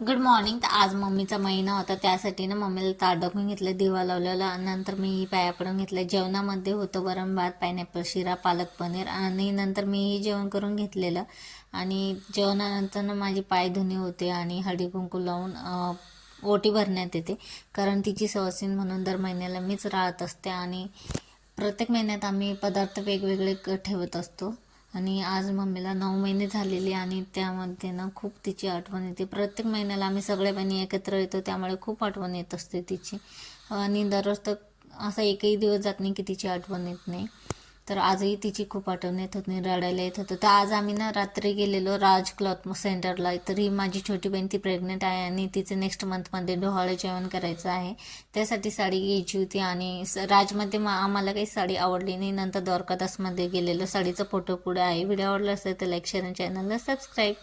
Good morning. तर आज मम्मीचा महिना होता, त्यासाठी ना मम्मीला ताट टाकून घेतलं, दिवा लावलेला. नंतर मी पाया पडून घेतलं. जेवणामध्ये होतं वरण भात, पायनॅपल शिरा, पालक पनीर, आणि नंतर मीही जेवण करून घेतलेलं. आणि जेवणानंतर ना माझी पायधुणी होते आणि हळदी कुंकू लावून ओटी भरण्यात येते, कारण तिची सवसीन म्हणून दर महिन्याला मीच राहत असते. आणि प्रत्येक महिन्यात आम्ही पदार्थ वेगवेगळे ठेवत असतो. आणि आज मम्मीला 9 महिने झालेले, आणि त्यामध्ये ना खूप तिची आठवण येते. प्रत्येक महिन्याला आम्ही सगळे बहिणी एकत्र येतो, त्यामुळे खूप आठवण येत असते तिची. आणि दररोज तर असा एकही दिवस जात नाही की तिची आठवण येत नाही. तर आजही तिची खूप आठवण येत होती, रडायला येत होतं. तर आज आम्ही ना रात्री गेलेलो राज क्लॉथ सेंटरला. तर ही माझी छोटी बहीण, ती प्रेग्नेंट आहे आणि तिचे नेक्स्ट मंथमध्ये डोहाळे जेवण करायचं आहे. त्यासाठी साडी घ्यायची होती. आणि राजमध्ये आम्हाला काही साडी आवडली नाही. नंतर द्वारकादासमध्ये गेलेलो. साडीचा फोटो पुढे आहे. व्हिडिओ आवडला असेल तर लाईक, शेअर आणि चॅनलला सबस्क्राईब.